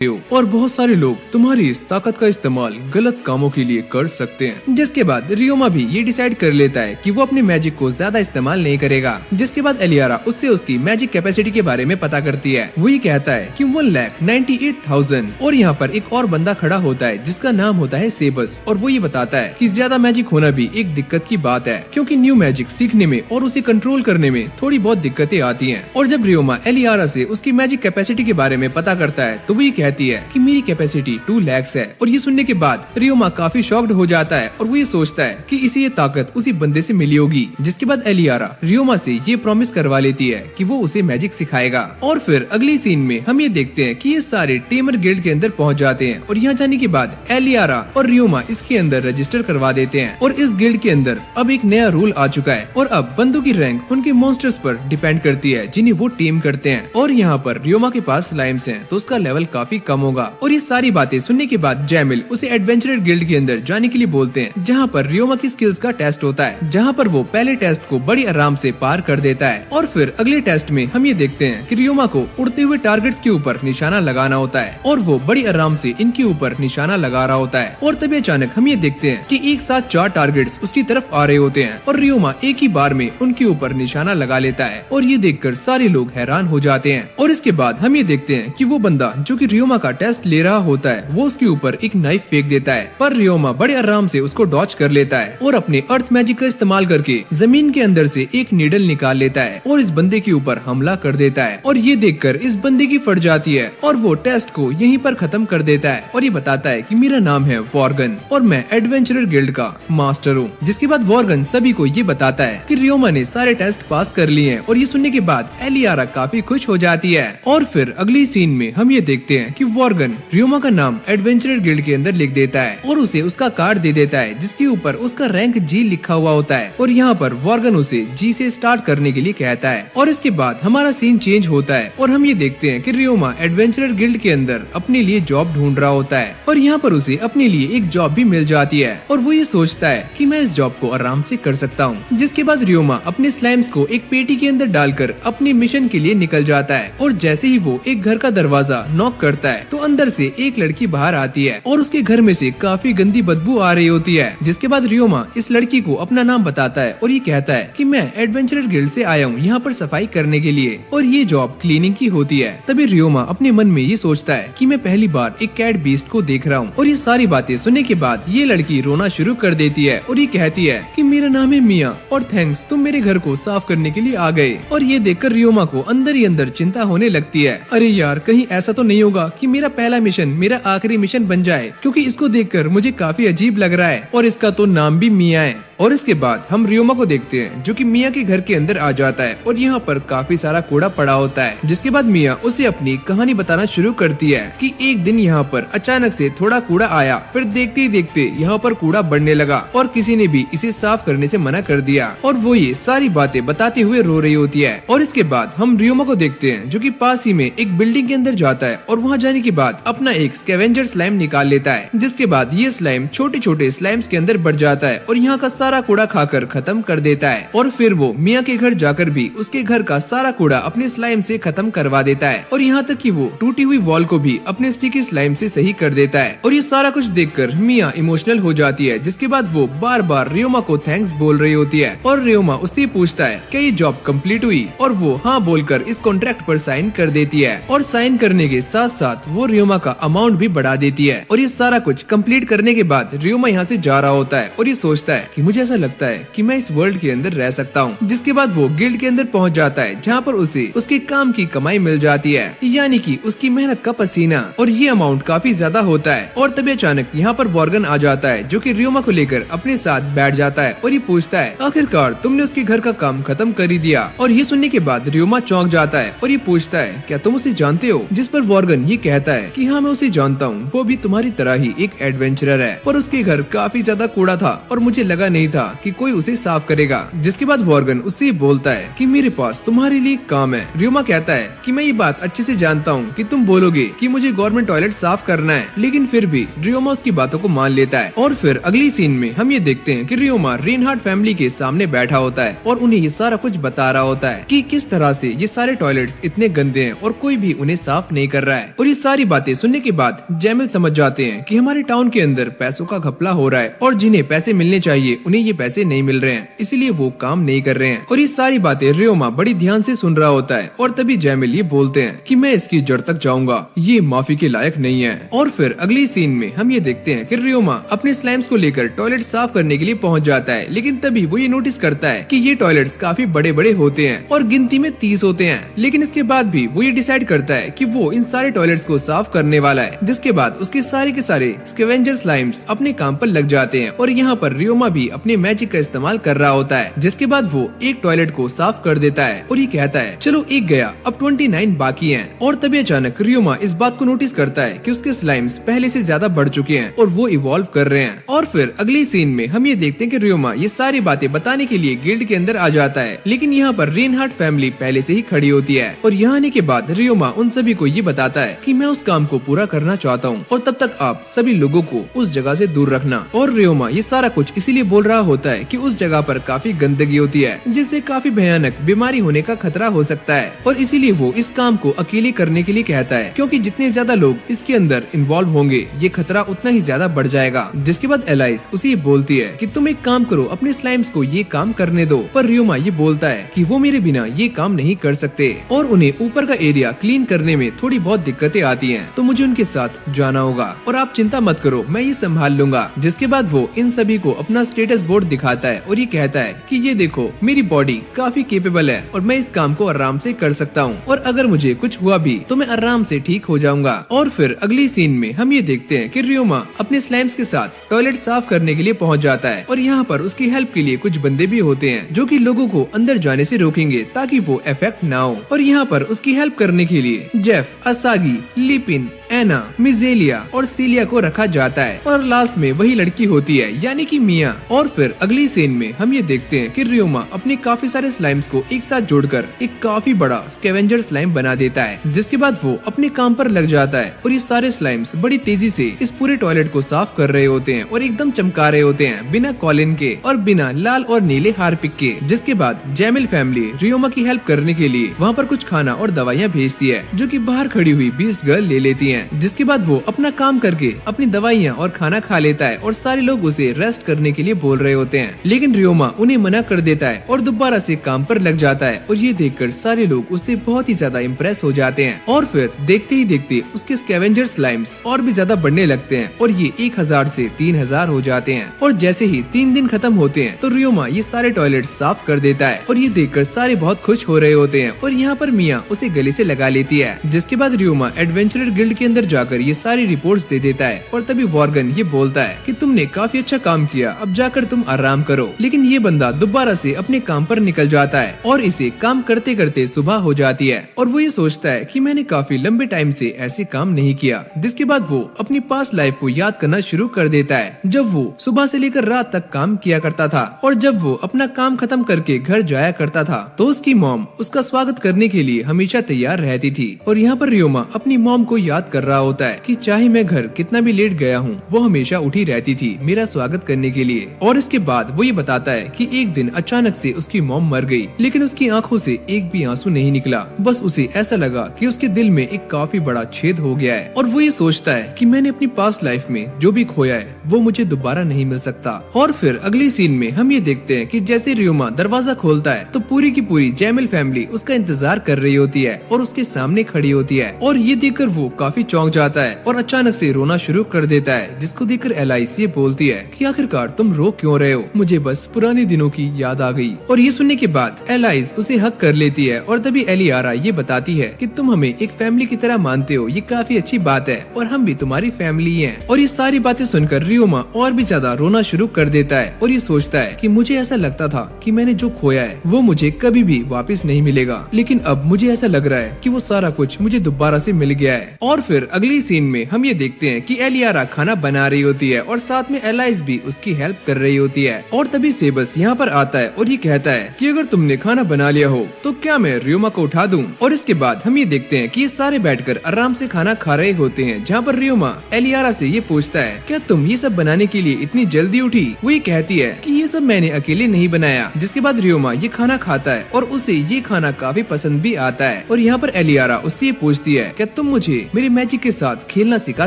हो और बहुत सारे लोग तुम्हारी इस ताकत का इस्तेमाल गलत कामों के लिए कर सकते हैं। जिसके बाद रियोमा भी ये डिसाइड कर लेता है कि वो अपने मैजिक को ज्यादा इस्तेमाल नहीं करेगा। जिसके बाद एलियारा उससे उसकी मैजिक कैपेसिटी के बारे में पता करती है। वो ये कहता है कि 1,98,000 और यहाँ पर एक और बंदा खड़ा होता है जिसका नाम होता है सेबस और वो ये बताता है कि ज्यादा मैजिक होना भी एक दिक्कत की बात है क्योंकि न्यू मैजिक सीखने में और उसे कंट्रोल करने में थोड़ी बहुत दिक्कतें आती हैं। और जब रियोमा एलियारा से उसकी मैजिक कैपेसिटी के बारे में पता करता है तो वो ये कहती है कि मेरी कैपेसिटी 2 लाख है। और ये सुनने के बाद रियोमा काफी शॉक्ड हो जाता है और वो ये सोचता है कि इसे ये ताकत उसी बंदे से मिली होगी। जिसके बाद एलियारा रियोमा से ये प्रॉमिस करवा लेती है कि वो उसे मैजिक सिखाएगा। और फिर अगली सीन में हम ये देखते हैं कि ये सारे टेमर गिल्ड के अंदर पहुंच जाते हैं और यहाँ जाने के बाद एलियारा और रियोमा इसके अंदर रजिस्टर करवा देते हैं। और इस गिल्ड के अंदर अब एक नया रूल आ चुका है और अब बंदों की रैंक उनके मॉन्स्टर्स पर डिपेंड करती है जिन्हें वो टेम करते हैं। और यहाँ पर रियोमा के पास स्लाइम्स हैं तो उसका लेवल काफी कम होगा। और ये सारी बातें सुनने के बाद जैमिल उसे एडवेंचरर गिल्ड के अंदर जाने के लिए बोलते हैं जहाँ पर रियोमा की स्किल्स का टेस्ट होता है, जहाँ पर वो पहले टेस्ट को बड़ी आराम से पार कर देता है। और फिर अगले टेस्ट में हम ये देखते हैं कि रियोमा को उड़ते हुए टारगेट्स के ऊपर निशाना लगाना होता है और वो बड़ी आराम से इनके ऊपर निशाना लगा रहा होता है। और तभी अचानक हम ये देखते हैं कि एक साथ 4 टारगेट्स उसकी तरफ आ रहे होते हैं और रियोमा एक ही बार में उनके ऊपर निशाना लगा लेता है। और ये देखकर सारे लोग हैरान हो जाते हैं। और इसके बाद हम ये देखते हैं कि वो बंदा जो कि रियोमा का टेस्ट ले रहा होता है वो उसके ऊपर एक नाइफ फेंक देता है, पर रियोमा बड़े आराम से उसको डॉच कर लेता है और अपने अर्थ मैजिक का इस्तेमाल करके जमीन के अंदर से एक नीडल निकाल लेता है और इस बंदे के ऊपर हमला कर देता है। और ये देखकर इस बंदे की फट जाती है और वो टेस्ट को यहीं पर खत्म कर देता है और ये बताता है कि मेरा नाम है वॉर्गन और मैं एडवेंचरर गिल्ड का मास्टर हूँ। जिसके बाद वॉर्गन सभी को ये बताता है कि रियोमा ने सारे टेस्ट पास कर लिए हैं। और ये सुनने के बाद एलियारा काफी खुश हो जाती है। और फिर अगली सीन में हम ये देखते हैं कि वॉर्गन रियोमा का नाम एडवेंचरर गिल्ड के अंदर लिख देता है और उसे उसका कार्ड दे देता है जिसके ऊपर उसका रैंक जी लिखा हुआ होता है। और यहाँ पर वॉर्गन उसे जी से स्टार्ट करने के लिए कहता है। और इसके बाद हमारा सीन चेंज होता है और हम ये देखते हैं कि रियोमा एडवेंचरर गिल्ड के अंदर अपने लिए जॉब ढूंढ रहा होता है और यहाँ पर उसे अपने लिए एक जॉब भी मिल जाती है और वो ये सोचता है कि मैं इस जॉब को आराम से कर सकता हूँ। जिसके बाद रियोमा अपने स्लाइम्स को एक पेटी के अंदर डालकर अपने मिशन के लिए निकल जाता है। और जैसे ही वो एक घर का दरवाजा नॉक करता है तो अंदर से एक लड़की बाहर आती है और उसके घर में से काफी गंदी बदबू आ रही होती है। जिसके बाद रियोमा इस लड़की को अपना नाम बताता है और ये कहता है कि मैं एडवेंचरर गिल्ड से आया हूँ यहाँ पर सफाई करने के लिए और ये जॉब क्लीनिंग की होती है। तभी रियोमा अपने मन में ये सोचता है कि मैं पहली बार एक कैट बीस्ट को देख रहा हूँ। और ये सारी बातें सुनने के बाद ये लड़की रोना शुरू कर देती है और ये कहती है कि मेरा नाम है मिया और थैंक्स तुम मेरे घर को साफ करने के लिए आ गए। और ये देखकर रियोमा को अंदर ही अंदर चिंता होने लगती है, अरे यार कहीं ऐसा तो नहीं होगा कि मेरा पहला मिशन मेरा आखिरी मिशन बन जाए, क्योंकि इसको देखकर मुझे काफी अजीब लग रहा है और इसका तो नाम भी मिया है। और इसके बाद हम रियोमा को देखते हैं जो कि मिया के घर के अंदर आ जाता है और यहाँ पर काफी सारा कूड़ा पड़ा होता है। जिसके बाद मिया उसे अपनी कहानी बताना शुरू करती है कि एक दिन यहाँ पर अचानक से थोड़ा कूड़ा आया, फिर देखते ही देखते यहाँ पर कूड़ा बढ़ने लगा और किसी ने भी इसे साफ करने से मना कर दिया। और वो ये सारी बातें बताते हुए रो रही होती है। और इसके बाद हम रियोमा को देखते हैं जो कि पास ही में एक बिल्डिंग के अंदर जाता है और वहाँ जाने के बाद अपना एक स्कैवेंजर स्लाइम निकाल लेता है। जिसके बाद ये स्लाइम छोटे छोटे स्लाइम्स के अंदर बढ़ जाता है और यहाँ का सारा कूड़ा खाकर खत्म कर देता है। और फिर वो मिया के घर जाकर भी उसके घर का सारा कूड़ा अपने स्लाइम से खत्म करवा देता है और यहाँ तक कि वो टूटी हुई वॉल को भी अपने स्टिकी स्लाइम से सही कर देता है। और ये सारा कुछ देखकर मिया इमोशनल हो जाती है। जिसके बाद वो बार बार रियोमा को थैंक्स बोल रही होती है और रियोमा उससे पूछता है क्या ये जॉब कंप्लीट हुई और वो हाँ बोलकर इस कॉन्ट्रैक्ट पर साइन कर देती है। और साइन करने के साथ साथ वो रियोमा का अमाउंट भी बढ़ा देती है। और ये सारा कुछ कंप्लीट करने के बाद रियोमा यहाँ से जा रहा होता है और ये सोचता है कि मुझे ऐसा लगता है कि मैं इस वर्ल्ड के अंदर रह सकता हूँ। जिसके बाद वो गिल्ड के अंदर पहुँच जाता है जहाँ पर उसे उसके काम की कमाई मिल जाती है, यानी कि उसकी मेहनत का पसीना, और ये अमाउंट काफी ज्यादा होता है। और तभी अचानक यहाँ पर वॉर्गन आ जाता है जो कि रियोमा को लेकर अपने साथ बैठ जाता है और ये पूछता है आखिरकार तुमने उसके घर का काम खत्म कर ही दिया। और ये सुनने के बाद रियोमा चौंक जाता है और ये पूछता है क्या तुम उसे जानते हो। जिस पर वॉर्गन ये कहता है कि हाँ मैं उसे जानता हूँ, वो भी तुम्हारी तरह ही एक एडवेंचरर है, पर उसके घर काफी ज्यादा कूड़ा था और मुझे लगा नहीं नहीं था कि कोई उसे साफ करेगा। जिसके बाद वॉर्गन उससे बोलता है कि मेरे पास तुम्हारे लिए काम है। रियोमा कहता है कि मैं ये बात अच्छे से जानता हूँ कि तुम बोलोगे कि मुझे गवर्नमेंट टॉयलेट साफ करना है, लेकिन फिर भी रियोमा उसकी बातों को मान लेता है। और फिर अगली सीन में हम ये देखते हैं कि रियोमा रेनहार्ट फैमिली के सामने बैठा होता है और उन्हें ये सारा कुछ बता रहा होता है कि किस तरह से ये सारे टॉयलेट्स इतने गंदे हैं और कोई भी उन्हें साफ नहीं कर रहा है। और ये सारी बातें सुनने के बाद जैमिल समझ जाते हैं कि हमारे टाउन के अंदर पैसों का घपला हो रहा है और जिन्हें पैसे मिलने चाहिए उन्हें ये पैसे नहीं मिल रहे हैं, इसीलिए वो काम नहीं कर रहे हैं। और ये सारी बातें रियोमा बड़ी ध्यान से सुन रहा होता है और तभी जैमिल ये बोलते हैं कि मैं इसकी जड़ तक जाऊंगा, ये माफी के लायक नहीं है। और फिर अगली सीन में हम ये देखते हैं कि रियोमा अपने स्लाइम्स को लेकर टॉयलेट साफ करने के लिए पहुंच जाता है, लेकिन तभी वो ये नोटिस करता है कि ये टॉयलेट्स काफी बड़े बड़े होते हैं और गिनती में 30 होते हैं। लेकिन इसके बाद भी वो ये डिसाइड करता है कि वो इन सारे टॉयलेट्स को साफ करने वाला है। जिसके बाद उसके सारे के सारे स्कैवेंजर स्लाइम्स अपने काम पर लग जाते हैं और यहाँ पर रियोमा भी अपने मैजिक का इस्तेमाल कर रहा होता है। जिसके बाद वो एक टॉयलेट को साफ कर देता है और ये कहता है चलो एक गया, अब 29 बाकी हैं। और तभी अचानक रियोमा इस बात को नोटिस करता है कि उसके स्लाइम्स पहले से ज्यादा बढ़ चुके हैं और वो इवॉल्व कर रहे हैं। और फिर अगली सीन में हम ये देखते हैं कि रियोमा ये सारी बातें बताने के लिए गिल्ड के अंदर आ जाता है, लेकिन यहाँ पर रेनहार्ट फैमिली पहले से ही खड़ी होती है। और यहाँ आने के बाद रियोमा उन सभी को ये बताता है कि मैं उस काम को पूरा करना चाहता हूँ और तब तक आप सभी लोगों को उस जगह से दूर रखना। और रियोमा ये सारा कुछ इसीलिए बोल रहा होता है कि उस जगह पर काफी गंदगी होती है जिससे काफी भयानक बीमारी होने का खतरा हो सकता है, और इसीलिए वो इस काम को अकेले करने के लिए कहता है, क्योंकि जितने ज्यादा लोग इसके अंदर इन्वॉल्व होंगे ये खतरा उतना ही ज्यादा बढ़ जाएगा। जिसके बाद एलाइस उसे बोलती है कि तुम एक काम करो, अपने स्लाइम्स को ये काम करने दो। पर रियोमा ये बोलता है कि वो मेरे बिना ये काम नहीं कर सकते और उन्हें ऊपर का एरिया क्लीन करने में थोड़ी बहुत दिक्कतें आती हैं, तो मुझे उनके साथ जाना होगा और आप चिंता मत करो, मैं ये संभाल लूंगा। जिसके बाद वो इन सभी को अपना स्टेटस बोर्ड दिखाता है और ये कहता है कि ये देखो मेरी बॉडी काफी केपेबल है और मैं इस काम को आराम से कर सकता हूँ और अगर मुझे कुछ हुआ भी तो मैं आराम से ठीक हो जाऊंगा। और फिर अगली सीन में हम ये देखते हैं कि रियोमा अपने स्लाइम्स के साथ टॉयलेट साफ करने के लिए पहुंच जाता है और यहाँ पर उसकी हेल्प के लिए कुछ बंदे भी होते हैं जो कि लोगों को अंदर जाने से रोकेंगे ताकि वो इफेक्ट ना हो। और यहाँ पर उसकी हेल्प करने के लिए जेफ, असागी, लिपिन, एना, मिजेलिया और सीलिया को रखा जाता है और लास्ट में वही लड़की होती है यानी कि मिया। और फिर अगली सीन में हम ये देखते हैं कि रियोमा अपने काफी सारे स्लाइम्स को एक साथ जोड़कर एक काफी बड़ा स्कैवेंजर स्लाइम बना देता है। जिसके बाद वो अपने काम पर लग जाता है और ये सारे स्लाइम्स बड़ी तेजी से इस पूरे टॉयलेट को साफ कर रहे होते हैं और एकदम चमका रहे होते हैं बिना कॉलिन के और बिना लाल और नीले हार्पिक के। जिसके बाद जैमिल फैमिली रियोमा की हेल्प करने के लिए वहाँ पर कुछ खाना और दवाइयाँ भेजती है जो कि बाहर खड़ी हुई बीस्ट गर्ल ले लेती है। जिसके बाद वो अपना काम करके अपनी दवाइयाँ और खाना खा लेता है और सारे लोग उसे रेस्ट करने के लिए बोल रहे होते हैं, लेकिन रियोमा उन्हें मना कर देता है और दोबारा से काम पर लग जाता है। और ये देखकर सारे लोग उससे बहुत ही ज्यादा इम्प्रेस हो जाते हैं और फिर देखते ही देखते उसके स्कैवेंजर स्लाइम्स और भी ज्यादा बढ़ने लगते हैं और ये 1000 से 3000 हो जाते हैं। और जैसे ही 3 दिन खत्म होते हैं तो रियोमा ये सारे टॉयलेट साफ कर देता है और ये देखकर सारे बहुत खुश हो रहे होते हैं और यहाँ पर मिया उसे गले से लगा लेती है। जिसके बाद रियोमा एडवेंचरर गिल्ड के अंदर जाकर ये सारी रिपोर्ट्स दे देता है और तभी वॉर्गन ये बोलता है कि तुमने काफी अच्छा काम किया, अब जाकर तुम आराम करो। लेकिन ये बंदा दोबारा से अपने काम पर निकल जाता है और इसे काम करते करते सुबह हो जाती है और वो ये सोचता है कि मैंने काफी लंबे टाइम से ऐसे काम नहीं किया। जिसके बाद वो अपनी पास्ट लाइफ को याद करना शुरू कर देता है जब वो सुबह से लेकर रात तक काम किया करता था और जब वो अपना काम खत्म करके घर जाया करता था तो उसकी मॉम उसका स्वागत करने के लिए हमेशा तैयार रहती थी। और यहाँ पर रियोमा अपनी मॉम को याद कर रहा होता है कि चाहे मैं घर कितना भी लेट गया हूँ वो हमेशा उठी रहती थी मेरा स्वागत करने के लिए। और इसके बाद वो ये बताता है कि एक दिन अचानक से उसकी मॉम मर गई, लेकिन उसकी आंखों से एक भी आंसू नहीं निकला। बस उसे ऐसा लगा कि उसके दिल में एक काफी बड़ा छेद हो गया है और वो ये सोचता है कि मैंने अपनी पास्ट लाइफ में जो भी खोया है वो मुझे दोबारा नहीं मिल सकता। और फिर अगली सीन में हम ये देखते हैं कि जैसे रियोमा दरवाजा खोलता है तो पूरी की पूरी जैमिल फैमिली उसका इंतजार कर रही होती है और उसके सामने खड़ी होती है और ये देखकर वो काफी चौंक जाता है और अचानक से रोना शुरू कर देता है। जिसको देखकर एलाइस ये बोलती है कि आखिरकार तुम रो क्यों रहे हो, मुझे बस पुराने दिनों की याद आ गई। और ये सुनने के बाद एलाइस उसे हक कर लेती है और तभी एलियारा ये बताती है कि तुम हमें एक फैमिली की तरह मानते हो, ये काफी अच्छी बात है और हम भी तुम्हारी फैमिली हैं। और ये सारी बातें सुनकर रियोमा और भी ज्यादा रोना शुरू कर देता है और ये सोचता है कि मुझे ऐसा लगता था कि मैंने जो खोया है वो मुझे कभी भी वापस नहीं मिलेगा, लेकिन अब मुझे ऐसा लग रहा है कि वो सारा कुछ मुझे दोबारा से मिल गया है। और फिर अगली सीन में हम ये देखते हैं कि एलियारा खाना बना रही होती है और साथ में एलाइस भी उसकी हेल्प कर रही होती है। और तभी सेबस यहाँ पर आता है और ये कहता है कि अगर तुमने खाना बना लिया हो तो क्या मैं रियोमा को उठा दूं। और इसके बाद हम ये देखते हैं कि ये सारे बैठकर आराम से खाना खा रहे होते हैं, जहाँ पर रियोमा एलियारा से ये पूछता है क्या तुम ये सब बनाने के लिए इतनी जल्दी उठी। वो ये कहती है कि ये सब मैंने अकेले नहीं बनाया। जिसके बाद रियोमा ये खाना खाता है और उसे ये खाना काफी पसंद भी आता है। और यहाँ पर एलियारा उससे ये पूछती है क्या तुम मुझे मेरी मैजिक के साथ खेलना सिखा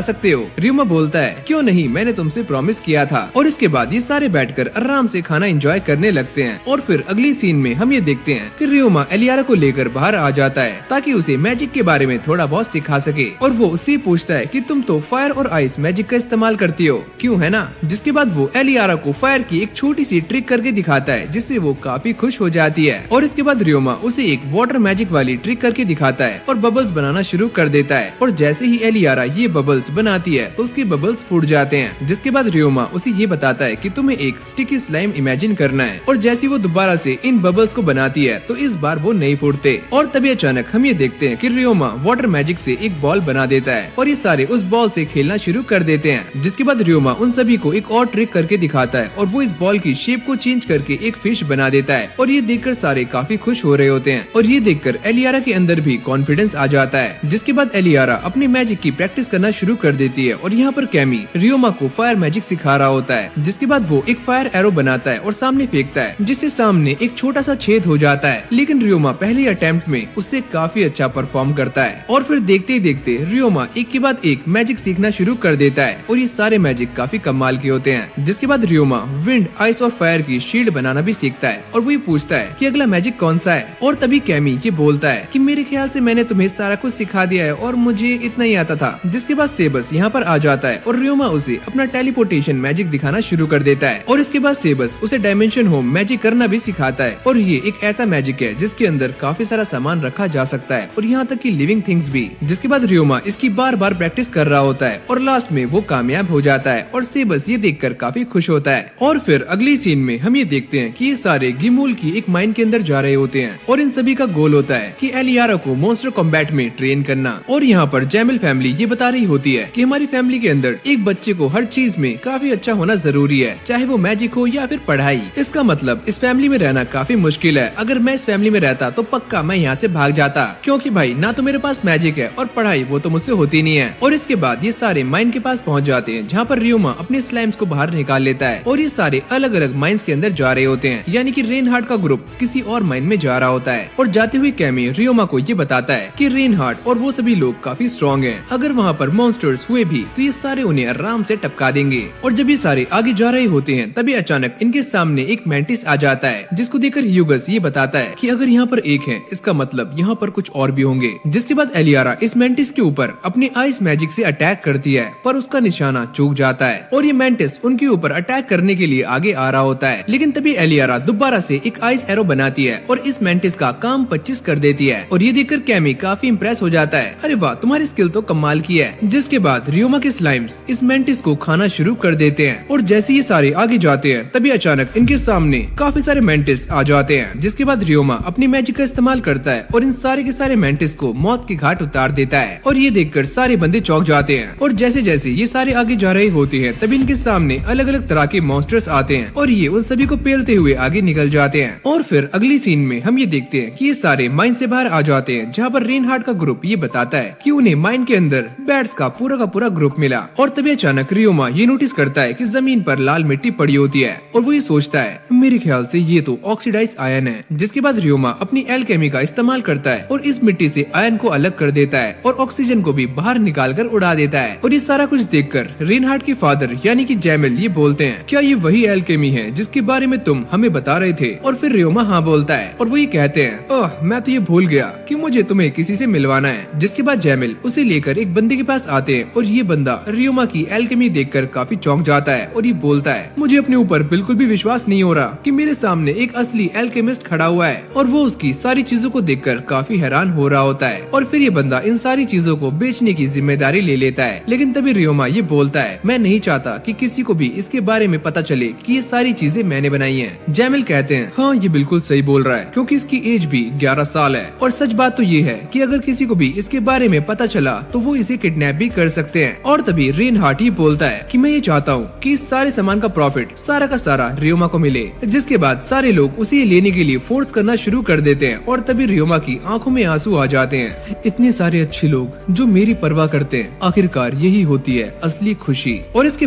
सकते हो। रियोमा बोलता है क्यों नहीं, मैंने तुमसे प्रॉमिस किया था। और इसके बाद ये सारे बैठकर आराम से खाना एंजॉय करने लगते हैं। और फिर अगली सीन में हम ये देखते हैं कि रियोमा एलियारा को लेकर बाहर आ जाता है ताकि उसे मैजिक के बारे में थोड़ा बहुत सिखा सके। और वो उससे पूछता है कि तुम तो फायर और आइस मैजिक का इस्तेमाल करती हो, क्यों, है ना। जिसके बाद वो एलियारा को फायर की एक छोटी सी ट्रिक करके दिखाता है जिससे वो काफी खुश हो जाती है। और इसके बाद रियोमा उसे एक वाटर मैजिक वाली ट्रिक करके दिखाता है और बबल्स बनाना शुरू कर देता है। और जैसे ही एलियारा ये बबल्स बनाती है तो उसके बबल्स फूट जाते हैं। जिसके बाद रियोमा उसे ये बताता है कि तुम्हें एक स्टिकी स्लाइम इमेजिन करना है। और जैसे वो दोबारा से इन बबल्स को बनाती है तो इस बार वो नहीं फूटते। और तभी अचानक हम ये देखते हैं कि रियोमा वाटर मैजिक से एक बॉल बना देता है और ये सारे उस बॉल से खेलना शुरू कर देते हैं। जिसके बाद रियोमा उन सभी को एक और ट्रिक करके दिखाता है और वो इस बॉल की शेप को चेंज करके एक फिश बना देता है। और ये देखकर सारे काफी खुश हो रहे होते हैं। और ये देखकर एलियारा के अंदर भी कॉन्फिडेंस आ जाता है। जिसके बाद एलियारा अपनी मैजिक की प्रैक्टिस करना शुरू कर देती है। और यहाँ पर कैमी रियोमा को फायर मैजिक सिखा रहा होता है। जिसके बाद वो एक फायर एरो बनाता है और सामने फेंकता है जिससे सामने एक छोटा सा छेद हो जाता है। लेकिन रियोमा पहले अटेम्प्ट में उससे काफी अच्छा परफॉर्म करता है। और फिर देखते ही देखते रियोमा एक के बाद एक मैजिक सीखना शुरू कर देता है और ये सारे मैजिक काफी कमाल के होते हैं। जिसके बाद रियोमा विंड, आइस और फायर की शील्ड बनाना भी सीखता है और वो ये पूछता है कि अगला मैजिक कौन सा है। और तभी कैमी ये बोलता है कि मेरे ख्याल से मैंने तुम्हें सारा कुछ सिखा दिया है और मुझे इतना ही आता था। जिसके बाद सेबस यहाँ पर आ जाता है और रियोमा उसे अपना टेलीपोर्टेशन मैजिक दिखाना शुरू कर देता है। और इसके बाद सेबस उसे डायमेंशन होम मैजिक करना भी सिखाता है। और ये एक ऐसा मैजिक है जिसके अंदर काफी सारा सामान रखा जा सकता है और यहाँ तक कि लिविंग थिंग्स भी। जिसके बाद रियोमा इसकी बार बार प्रैक्टिस कर रहा होता है और लास्ट में वो कामयाब हो जाता है और सेबस ये देखकर काफी खुश होता है। और फिर अगली सीन में हम ये देखते हैं कि ये सारे गिमूल की एक माइन के अंदर जा रहे होते हैं और इन सभी का गोल होता है कि एलियारा को मॉन्स्टर कॉम्बैट में ट्रेन करना। और यहाँ पर जैमिल फैमिली ये बता रही होती है कि हमारी फैमिली के अंदर एक बच्चे को हर चीज में काफी अच्छा होना जरूरी है, चाहे वो मैजिक हो या फिर पढ़ाई। इसका मतलब इस फैमिली में रहना काफी मुश्किल है। अगर मैं इस फैमिली में रहता तो पक्का मैं यहाँ से भाग जाता, क्योंकि भाई ना तो मेरे पास मैजिक है और पढ़ाई वो तो मुझसे होती नहीं है। और इसके बाद ये सारे माइन के पास पहुँच जाते हैं जहाँ पर रियोमा अपने स्लाइम्स को बाहर निकाल लेता है और ये सारे अलग अलग माइंस के अंदर जा रहे होते हैं। यानी कि रेनहार्ट का ग्रुप किसी और माइन में जा रहा होता है। और जाते हुए कैमी रियोमा को ये बताता है कि रेनहार्ट और वो सभी लोग काफी स्ट्रॉन्ग हैं। अगर वहाँ पर मॉन्स्टर्स हुए भी तो ये सारे उन्हें आराम से टपका देंगे। और जब ये सारे आगे जा रहे होते हैं तभी अचानक इनके सामने एक मैंटिस आ जाता है, जिसको देखकर ह्यूगस ये बताता है कि अगर यहाँ पर एक है इसका मतलब यहाँ पर कुछ और भी होंगे। जिसके बाद एलियारा इस मैंटिस के ऊपर अपनी आइस मैजिक से अटैक करती है पर उसका निशाना चूक जाता है और ये मैंटिस उनके ऊपर अटैक करने के लिए आगे आ रहा होता है। लेकिन तभी एलियारा दोबारा से एक आइस एरो बनाती है और इस मैंटिस का काम 25 कर देती है। और ये देखकर कैमी काफी इम्प्रेस हो जाता है, अरे वाह तुम्हारी स्किल तो कमाल की है। जिसके बाद रियोमा के स्लाइम्स इस मैंटिस को खाना शुरू कर देते हैं। और जैसे ये सारे आगे जाते हैं तभी अचानक इनके सामने काफी सारे मैंटिस आ जाते हैं। जिसके बाद रियोमा अपनी मैजिक का इस्तेमाल करता है और इन सारे के सारे मैंटिस को मौत के घाट उतार देता है। और ये देखकर सारे बंदे चौंक जाते हैं। और जैसे जैसे ये सारे आगे जा रहे होते हैं तभी इनके सामने अलग अलग तरह के मॉन्स्टर्स आते हैं और ये उन सभी को पेलते हुए आगे निकल जाते हैं। और फिर अगली सीन में हम ये देखते हैं कि ये सारे माइन से बाहर आ जाते हैं, जहाँ पर रेनहार्ट का ग्रुप ये बताता है कि उन्हें माइन के अंदर बैट्स का पूरा ग्रुप मिला। और तभी अचानक रियोमा ये नोटिस करता है कि जमीन पर लाल मिट्टी पड़ी होती है और वो ये सोचता है मेरे ख्याल से ये तो ऑक्सीडाइज आयन है। जिसके बाद रियोमा अपनी एल्केमी का इस्तेमाल करता है और इस मिट्टी से आयन को अलग कर देता है और ऑक्सीजन को भी बाहर निकाल कर उड़ा देता है। और ये सारा कुछ देखकर रेनहार्ट के फादर यानी कि जैमिल ये बोलते हैं क्या ये वही एल्केमी है जिसके बारे में तुम हमें बता रहे थे। और फिर रियोमा हाँ बोलता है और वो ये कहते हैं, ओह मैं तो ये भूल गया कि मुझे तुम्हें किसी से मिलवाना है। जिसके बाद जैमिल उसे लेकर एक बंदे के पास आते हैं और ये बंदा रियोमा की एल्केमी देखकर काफी चौंक जाता है और ये बोलता है, मुझे अपने ऊपर बिल्कुल भी विश्वास नहीं हो रहा कि मेरे सामने एक असली एल्केमिस्ट खड़ा हुआ है। और वो उसकी सारी चीजों को देखकर काफी हैरान हो रहा होता है। और फिर ये बंदा इन सारी चीजों को बेचने की जिम्मेदारी ले लेता है। लेकिन तभी रियोमा ये बोलता है, मैं नहीं चाहता कि किसी को भी इसके बारे में पता चले कि ये सारी चीजें मैंने बनाई हैं। जैमिल कहते हैं, हाँ ये बिल्कुल सही बोल रहा है क्योंकि इसकी एज भी 11 साल है। और सच बात तो ये है कि अगर किसी को भी इसके बारे में पता चला तो वो इसे किडनैप भी कर सकते हैं। और तभी रेन हार्ट ही बोलता है कि मैं ये चाहता हूँ कि इस सारे सामान का प्रॉफिट सारा का सारा रियोमा को मिले। जिसके बाद सारे लोग उसे लेने के लिए फोर्स करना शुरू कर देते हैं। और तभी रियोमा की आंखों में आंसू आ जाते हैं। इतने सारे अच्छे लोग जो मेरी परवाह करते हैं, आखिरकार यही होती है असली खुशी। और इसके